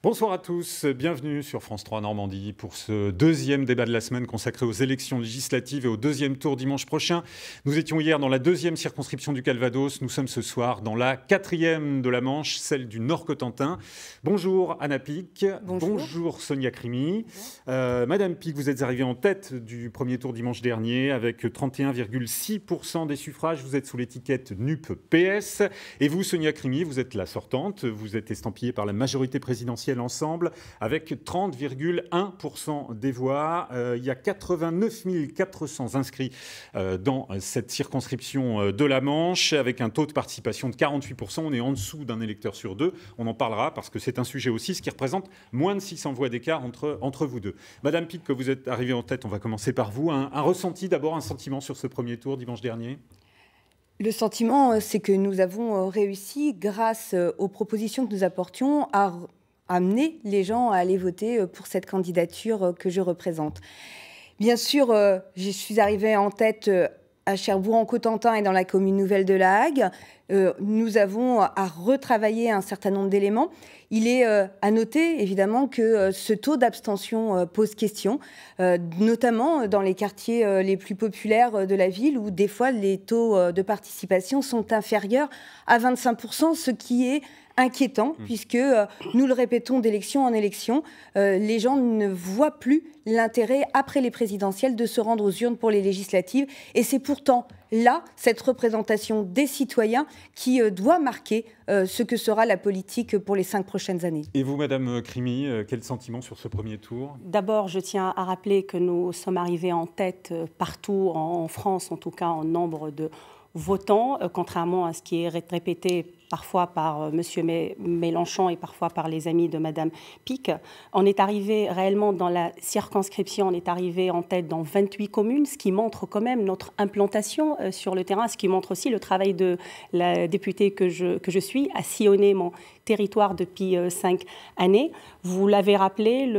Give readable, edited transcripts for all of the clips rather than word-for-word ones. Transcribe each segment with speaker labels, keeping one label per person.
Speaker 1: Bonsoir à tous, bienvenue sur France 3 Normandie pour ce deuxième débat de la semaine consacré aux élections législatives et au deuxième tour dimanche prochain. Nous étions hier dans la deuxième circonscription du Calvados, nous sommes ce soir dans la quatrième de la Manche, celle du Nord-Cotentin. Bonjour Anna Pic, bonjour Sonia Crimi. Madame Pic, vous êtes arrivée en tête du premier tour dimanche dernier avec 31,6% des suffrages, vous êtes sous l'étiquette NUP-PS. Et vous Sonia Crimi, vous êtes la sortante, vous êtes estampillée par la majorité présidentielle ensemble, avec 30,1% des voix. Il y a 89 400 inscrits dans cette circonscription de la Manche, avec un taux de participation de 48%. On est en dessous d'un électeur sur deux. On en parlera parce que c'est un sujet aussi, ce qui représente moins de 600 voix d'écart entre vous deux. Madame Pic, que vous êtes arrivée en tête, on va commencer par vous. Un ressenti, d'abord un sentiment sur ce premier tour dimanche dernier?
Speaker 2: Le sentiment, c'est que nous avons réussi, grâce aux propositions que nous apportions, à amener les gens à aller voter pour cette candidature que je représente. Bien sûr, je suis arrivée en tête à Cherbourg-en-Cotentin et dans la commune nouvelle de La Hague. Nous avons à retravailler un certain nombre d'éléments. Il est à noter, évidemment, que ce taux d'abstention pose question, notamment dans les quartiers les plus populaires de la ville, où des fois les taux de participation sont inférieurs à 25%, ce qui est inquiétant, puisque, nous le répétons d'élection en élection, les gens ne voient plus l'intérêt, après les présidentielles, de se rendre aux urnes pour les législatives. Et c'est pourtant là, cette représentation des citoyens qui doit marquer ce que sera la politique pour les 5 prochaines années.
Speaker 1: Et vous, Madame Crimi, quel sentiment sur ce premier tour?
Speaker 3: D'abord, je tiens à rappeler que nous sommes arrivés en tête partout en France, en tout cas en nombre de votants, contrairement à ce qui est répété parfois par M. Mélenchon et parfois par les amis de Mme Pic. On est arrivé réellement dans la circonscription, on est arrivé en tête dans 28 communes, ce qui montre quand même notre implantation sur le terrain, ce qui montre aussi le travail de la députée que je suis, à sillonner mon territoire depuis 5 années. Vous l'avez rappelé,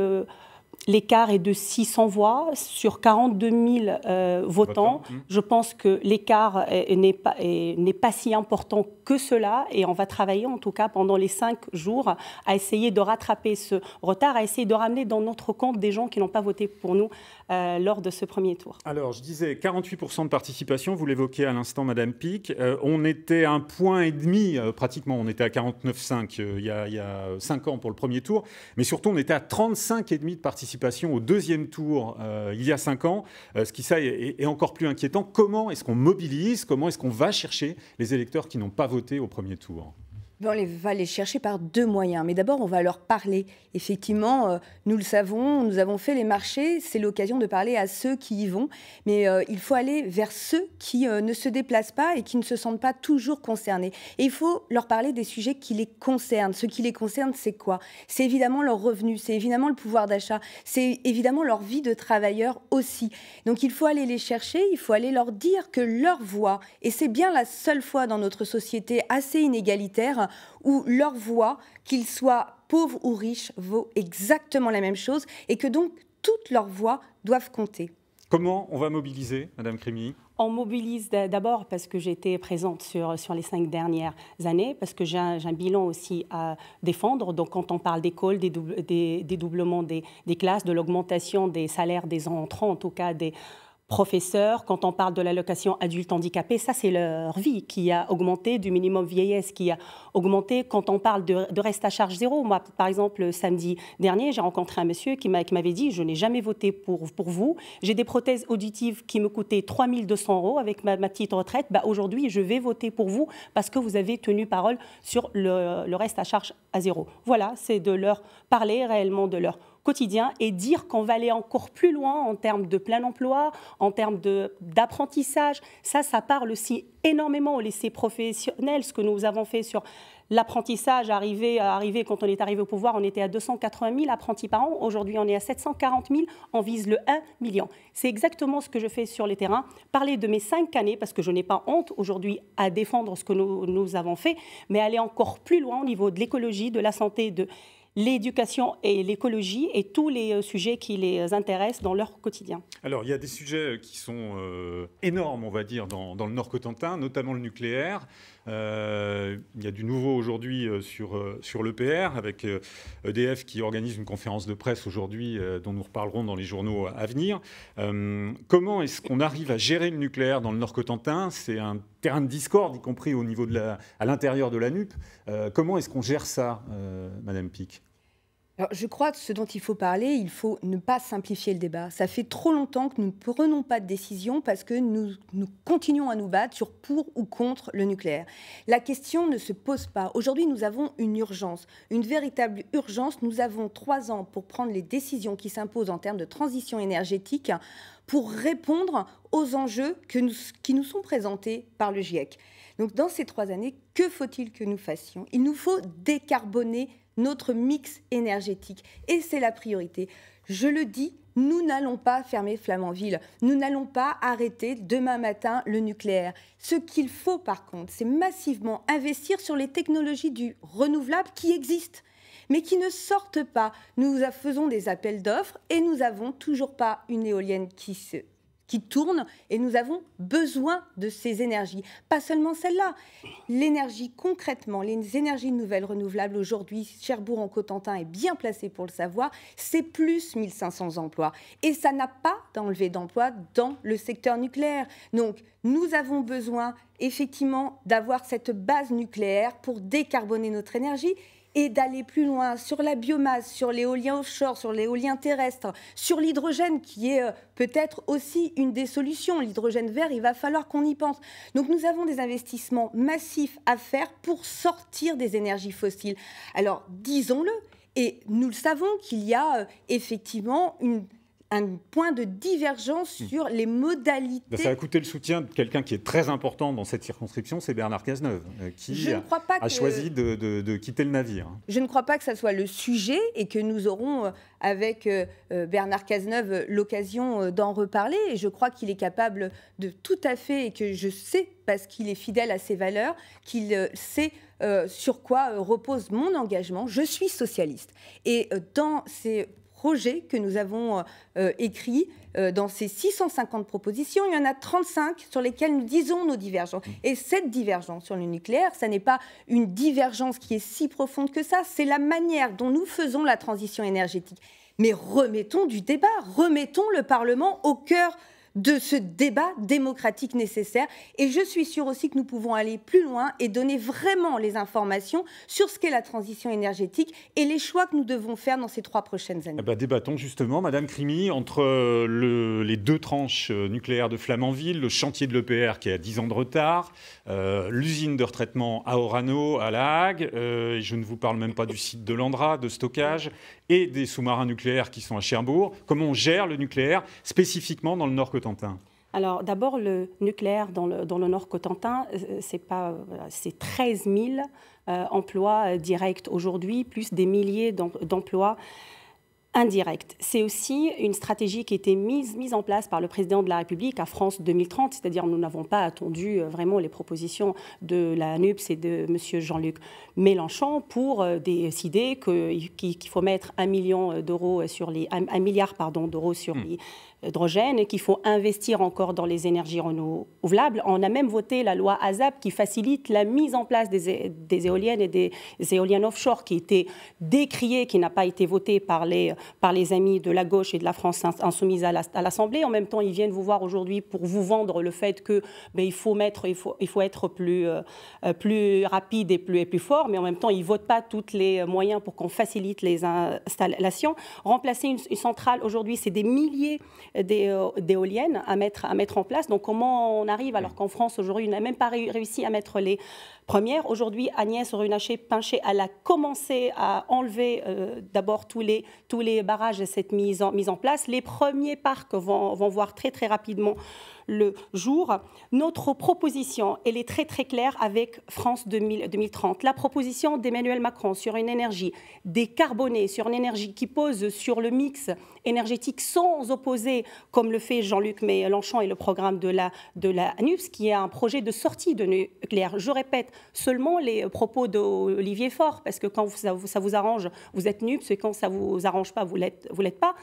Speaker 3: l'écart est de 600 voix sur 42 000 votants. Je pense que l'écart n'est pas si important que cela, et on va travailler en tout cas pendant les 5 jours à essayer de rattraper ce retard, à essayer de ramener dans notre compte des gens qui n'ont pas voté pour nous lors de ce premier tour.
Speaker 1: Alors, je disais 48% de participation, vous l'évoquiez à l'instant, Madame Pic. On était à 1,5 point, pratiquement, on était à 49,5 il y a 5 ans pour le premier tour, mais surtout on était à 35,5 de participation au deuxième tour il y a 5 ans, ce qui ça est encore plus inquiétant. Comment est-ce qu'on mobilise, comment est-ce qu'on va chercher les électeurs qui n'ont pas voté au premier tour?
Speaker 2: On va les chercher par 2 moyens. Mais d'abord, on va leur parler. Effectivement, nous le savons, nous avons fait les marchés. C'est l'occasion de parler à ceux qui y vont. Mais il faut aller vers ceux qui ne se déplacent pas et qui ne se sentent pas toujours concernés. Et il faut leur parler des sujets qui les concernent. Ce qui les concerne, c'est quoi? C'est évidemment leurs revenus, c'est évidemment le pouvoir d'achat, c'est évidemment leur vie de travailleur aussi. Donc il faut aller les chercher, il faut aller leur dire que leur voix, et c'est bien la seule fois dans notre société assez inégalitaire, où leur voix, qu'ils soient pauvres ou riches, vaut exactement la même chose, et que donc toutes leurs voix doivent compter.
Speaker 1: Comment on va mobiliser, Madame Crimi?
Speaker 3: On mobilise d'abord parce que j'ai été présente sur les 5 dernières années, parce que j'ai un bilan aussi à défendre. Donc quand on parle d'école, des doublements des classes, de l'augmentation des salaires des entrants, en tout cas des professeurs, quand on parle de l'allocation adulte handicapé, ça c'est leur vie qui a augmenté, du minimum vieillesse qui a augmenté. Quand on parle de reste à charge zéro, moi par exemple samedi dernier, j'ai rencontré un monsieur qui m'avait dit « je n'ai jamais voté pour vous, j'ai des prothèses auditives qui me coûtaient 3 200 € avec ma petite retraite, aujourd'hui je vais voter pour vous parce que vous avez tenu parole sur le reste à charge à zéro ». Voilà, c'est de leur parler réellement de leur quotidien et dire qu'on va aller encore plus loin en termes de plein emploi, en termes d'apprentissage. Ça parle aussi énormément au lycée professionnel, ce que nous avons fait sur l'apprentissage. Quand on est arrivé au pouvoir, on était à 280 000 apprentis par an. Aujourd'hui, on est à 740 000. On vise le 1 million. C'est exactement ce que je fais sur les terrains. Parler de mes 5 années, parce que je n'ai pas honte aujourd'hui à défendre ce que nous avons fait, mais aller encore plus loin au niveau de l'écologie, de la santé, de l'éducation et l'écologie et tous les sujets qui les intéressent dans leur quotidien.
Speaker 1: Alors, il y a des sujets qui sont énormes, on va dire, dans le Nord-Cotentin, notamment le nucléaire. Il y a du nouveau aujourd'hui sur l'EPR, avec EDF qui organise une conférence de presse aujourd'hui dont nous reparlerons dans les journaux à venir. Comment est-ce qu'on arrive à gérer le nucléaire dans le Nord-Cotentin? C'est un terrain de discorde, y compris au niveau à l'intérieur de la NUP. Comment est-ce qu'on gère ça, Madame Pic?
Speaker 2: Alors, je crois que ce dont il faut parler, il faut ne pas simplifier le débat. Ça fait trop longtemps que nous ne prenons pas de décision parce que nous continuons à nous battre sur pour ou contre le nucléaire. La question ne se pose pas. Aujourd'hui, nous avons une urgence, une véritable urgence. Nous avons 3 ans pour prendre les décisions qui s'imposent en termes de transition énergétique pour répondre aux enjeux qui nous sont présentés par le GIEC. Donc, dans ces 3 années, que faut-il que nous fassions? Il nous faut décarboner notre mix énergétique. Et c'est la priorité. Je le dis, nous n'allons pas fermer Flamanville. Nous n'allons pas arrêter demain matin le nucléaire. Ce qu'il faut, par contre, c'est massivement investir sur les technologies du renouvelable qui existent, mais qui ne sortent pas. Nous faisons des appels d'offres et nous n'avons toujours pas une éolienne qui tourne, et nous avons besoin de ces énergies. Pas seulement celle-là. L'énergie, concrètement, les énergies nouvelles renouvelables, aujourd'hui, Cherbourg en Cotentin est bien placé pour le savoir, c'est plus 1500 emplois. Et ça n'a pas enlevé d'emplois dans le secteur nucléaire. Donc, nous avons besoin, effectivement, d'avoir cette base nucléaire pour décarboner notre énergie et d'aller plus loin sur la biomasse, sur l'éolien offshore, sur l'éolien terrestre, sur l'hydrogène qui est peut-être aussi une des solutions. L'hydrogène vert, il va falloir qu'on y pense. Donc nous avons des investissements massifs à faire pour sortir des énergies fossiles. Alors disons-le, et nous le savons qu'il y a effectivement un point de divergence sur les modalités.
Speaker 1: Ça a coûté le soutien de quelqu'un qui est très important dans cette circonscription, c'est Bernard Cazeneuve, qui a choisi de quitter le navire.
Speaker 2: Je ne crois pas que ça soit le sujet et que nous aurons, avec Bernard Cazeneuve, l'occasion d'en reparler. Et je crois qu'il est capable de tout à fait, et que je sais, parce qu'il est fidèle à ses valeurs, qu'il sait sur quoi repose mon engagement. Je suis socialiste. Et dans ces projets que nous avons écrits, dans ces 650 propositions, il y en a 35 sur lesquelles nous disons nos divergences. Et cette divergence sur le nucléaire, ça n'est pas une divergence qui est si profonde que ça, c'est la manière dont nous faisons la transition énergétique. Mais remettons du débat, remettons le Parlement au cœur de ce débat démocratique nécessaire. Et je suis sûre aussi que nous pouvons aller plus loin et donner vraiment les informations sur ce qu'est la transition énergétique et les choix que nous devons faire dans ces 3 prochaines années.
Speaker 1: Débattons justement, Madame Crimi, entre les 2 tranches nucléaires de Flamanville, le chantier de l'EPR qui a 10 ans de retard, l'usine de retraitement à Orano, à La Hague, je ne vous parle même pas du site de Landra, de stockage, et des sous-marins nucléaires qui sont à Cherbourg. Comment on gère le nucléaire spécifiquement dans le Nord-Cotentin?
Speaker 3: Alors d'abord, le nucléaire dans le Nord-Cotentin, c'est 13 000 emplois directs aujourd'hui, plus des milliers d'emplois indirects. C'est aussi une stratégie qui a été mise en place par le président de la République à France 2030, c'est-à-dire nous n'avons pas attendu vraiment les propositions de la NUPS et de M. Jean-Luc Mélenchon pour décider qu'il faut mettre 1 milliard d'euros sur l'hydrogène et qu'il faut investir encore dans les énergies renouvelables. On a même voté la loi ASAP qui facilite la mise en place des éoliennes et des éoliennes offshore qui était décriée, qui n'a pas été votée par les amis de la gauche et de la France insoumise à l'Assemblée. En même temps, ils viennent vous voir aujourd'hui pour vous vendre le fait que il faut être plus rapide et plus fort, mais en même temps, ils ne votent pas tous les moyens pour qu'on facilite les installations. Remplacer une centrale, aujourd'hui, c'est des milliers d'éoliennes à mettre en place. Donc comment on arrive, alors qu'en France, aujourd'hui, on n'a même pas réussi à mettre les premières. Aujourd'hui, Agnès Runacher-Pincher, elle a commencé à enlever d'abord tous les barrages de cette mise en place. Les premiers parcs vont voir très, très rapidement le jour. Notre proposition, elle est très très claire avec France 2030. La proposition d'Emmanuel Macron sur une énergie décarbonée, sur une énergie qui pose sur le mix énergétique sans opposer, comme le fait Jean-Luc Mélenchon et le programme de la NUPS, qui est un projet de sortie de nucléaire. Je répète seulement les propos d'Olivier Faure, parce que quand ça vous arrange, vous êtes NUPS, et quand ça ne vous arrange pas, vous l'êtes pas.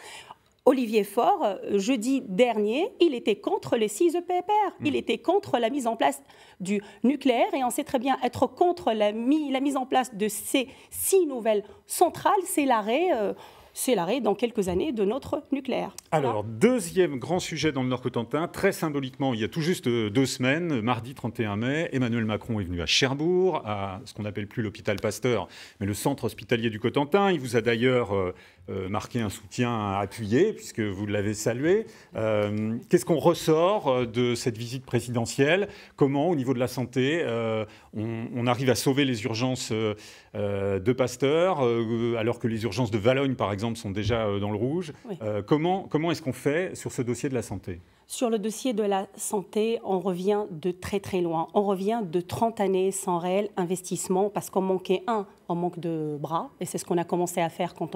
Speaker 3: Olivier Faure, jeudi dernier, il était contre les 6 EPR. Il était contre la mise en place du nucléaire. Et on sait très bien, être contre la mise en place de ces 6 nouvelles centrales, c'est l'arrêt dans quelques années de notre nucléaire.
Speaker 1: Alors, deuxième grand sujet dans le Nord-Cotentin, très symboliquement, il y a tout juste 2 semaines, mardi 31 mai, Emmanuel Macron est venu à Cherbourg, à ce qu'on n'appelle plus l'hôpital Pasteur, mais le centre hospitalier du Cotentin. Il vous a d'ailleurs marqué un soutien appuyé, puisque vous l'avez salué. Qu'est-ce qu'on ressort de cette visite présidentielle? Comment, au niveau de la santé, on arrive à sauver les urgences de Pasteur, alors que les urgences de Valognes, par exemple, sont déjà dans le rouge?
Speaker 3: Oui.
Speaker 1: Comment est-ce qu'on fait sur ce dossier de la santé?
Speaker 3: Sur le dossier de la santé, on revient de très très loin. On revient de 30 années sans réel investissement parce qu'on manquait on manque de bras, et c'est ce qu'on a commencé à faire quand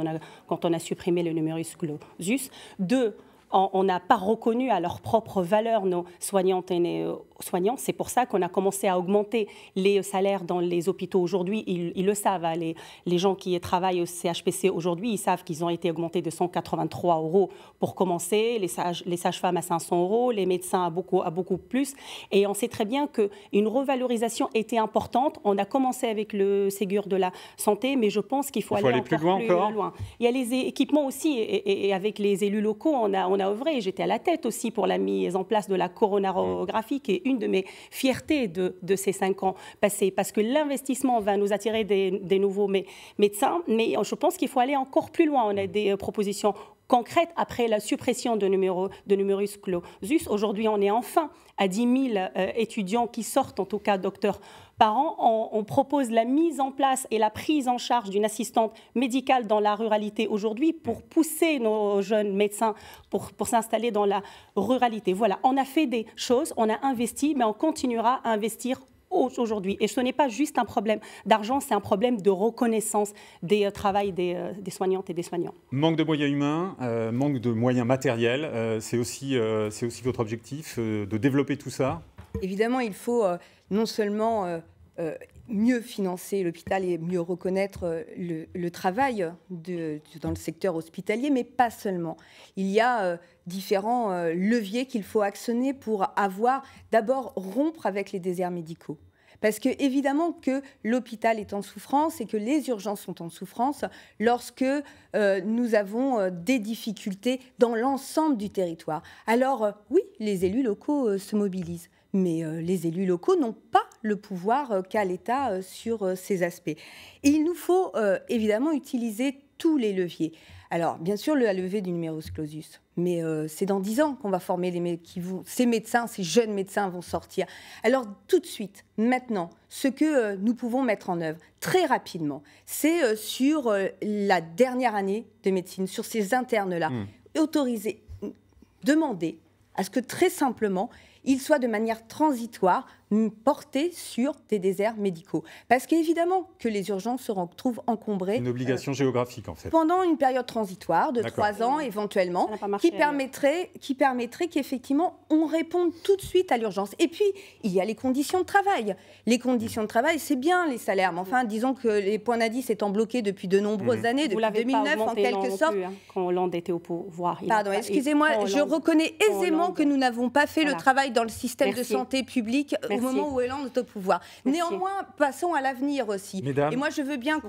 Speaker 3: on a supprimé le numerus clausus. 2, on n'a pas reconnu à leur propre valeur nos soignantes et nos soignants. C'est pour ça qu'on a commencé à augmenter les salaires dans les hôpitaux aujourd'hui. Ils le savent, hein, les gens qui travaillent au CHPC aujourd'hui, ils savent qu'ils ont été augmentés de 183 € pour commencer, les sages-femmes à 500 €, les médecins à beaucoup plus. Et on sait très bien qu'une revalorisation était importante. On a commencé avec le Ségur de la santé, mais je pense qu'il faut aller
Speaker 1: plus
Speaker 3: encore
Speaker 1: loin.
Speaker 3: Il y a les équipements aussi, et avec les élus locaux, on a œuvré. J'étais à la tête aussi pour la mise en place de la coronarographie, qui est une de mes fiertés de ces 5 ans passés, parce que l'investissement va nous attirer des nouveaux médecins, mais je pense qu'il faut aller encore plus loin. On a des propositions concrètes après la suppression de numerus clausus. Aujourd'hui, on est enfin à 10 000 étudiants qui sortent, en tout cas docteurs par an. On propose la mise en place et la prise en charge d'une assistante médicale dans la ruralité aujourd'hui pour pousser nos jeunes médecins pour s'installer dans la ruralité. Voilà, on a fait des choses, on a investi, mais on continuera à investir aujourd'hui. Et ce n'est pas juste un problème d'argent, c'est un problème de reconnaissance des travail des soignantes et des soignants.
Speaker 1: Manque de moyens humains, manque de moyens matériels, c'est aussi votre objectif de développer tout ça?
Speaker 2: Évidemment, il faut non seulement mieux financer l'hôpital et mieux reconnaître le travail dans le secteur hospitalier, mais pas seulement. Il y a différents leviers qu'il faut actionner pour d'abord rompre avec les déserts médicaux. Parce que évidemment que l'hôpital est en souffrance et que les urgences sont en souffrance lorsque nous avons des difficultés dans l'ensemble du territoire. Alors oui, les élus locaux se mobilisent. Mais les élus locaux n'ont pas le pouvoir qu'a l'État sur ces aspects. Et il nous faut évidemment utiliser tous les leviers. Alors, bien sûr, la levée du numerus clausus, mais c'est dans 10 ans qu'on va former ces médecins, ces jeunes médecins vont sortir. Alors, tout de suite, maintenant, ce que nous pouvons mettre en œuvre très rapidement, c'est sur la dernière année de médecine, sur ces internes-là, autoriser, demander à ce que très simplement, il soit de manière transitoire porté sur des déserts médicaux. Parce qu'évidemment que les urgences se retrouvent encombrées.
Speaker 1: Une obligation géographique, en fait.
Speaker 2: Pendant une période transitoire de 3 ans, éventuellement, qui permettrait qu'effectivement, on réponde tout de suite à l'urgence. Et puis, il y a les conditions de travail. Les conditions de travail, c'est bien les salaires. Mais enfin, disons que les points d'indice étant bloqués depuis de nombreuses années, depuis 2009 en quelque sorte.
Speaker 3: Plus, hein, quand Hollande était au pouvoir.
Speaker 2: Pardon, excusez-moi, je reconnais aisément que nous n'avons pas fait le travail dans le système de santé publique au moment où Hollande est au pouvoir. Néanmoins, passons à l'avenir aussi.
Speaker 1: Mesdames,
Speaker 2: et moi, je veux bien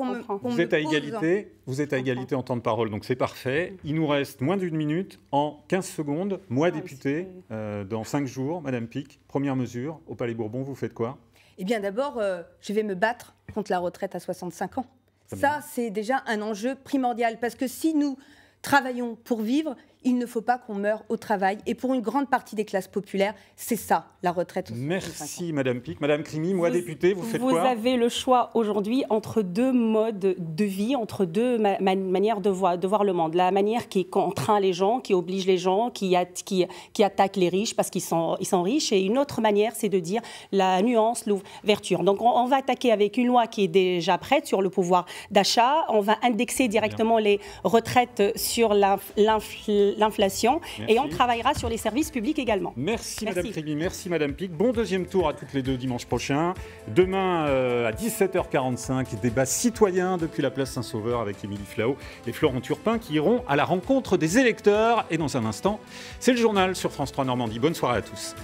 Speaker 1: vous êtes à égalité en temps de parole, donc c'est parfait. Il nous reste moins d'1 minute. En 15 secondes, moi député, dans 5 jours, Madame Pic, première mesure, au Palais Bourbon, vous faites quoi?
Speaker 2: Eh bien, d'abord, je vais me battre contre la retraite à 65 ans. Ça, c'est déjà un enjeu primordial, parce que si nous travaillons pour vivre, il ne faut pas qu'on meure au travail. Et pour une grande partie des classes populaires, c'est ça, la retraite.
Speaker 1: Merci, Madame Pic. Madame Crimi, moi, députée, vous faites quoi?
Speaker 3: Vous avez le choix aujourd'hui entre 2 modes de vie, entre 2 manières de voir le monde. La manière qui contraint les gens, qui oblige les gens, qui attaque les riches parce qu'ils sont riches. Et une autre manière, c'est de dire la nuance, l'ouverture. Donc, on va attaquer avec une loi qui est déjà prête sur le pouvoir d'achat. On va indexer directement les retraites sur l'inflation. l'inflation et on travaillera sur les services publics également.
Speaker 1: Merci Madame Kribi, merci Madame Pic. Bon deuxième tour à toutes les deux dimanche prochain. Demain à 17h45, débat citoyen depuis la place Saint-Sauveur avec Émilie Flao et Florent Turpin qui iront à la rencontre des électeurs. Et dans un instant, c'est le journal sur France 3 Normandie. Bonne soirée à tous.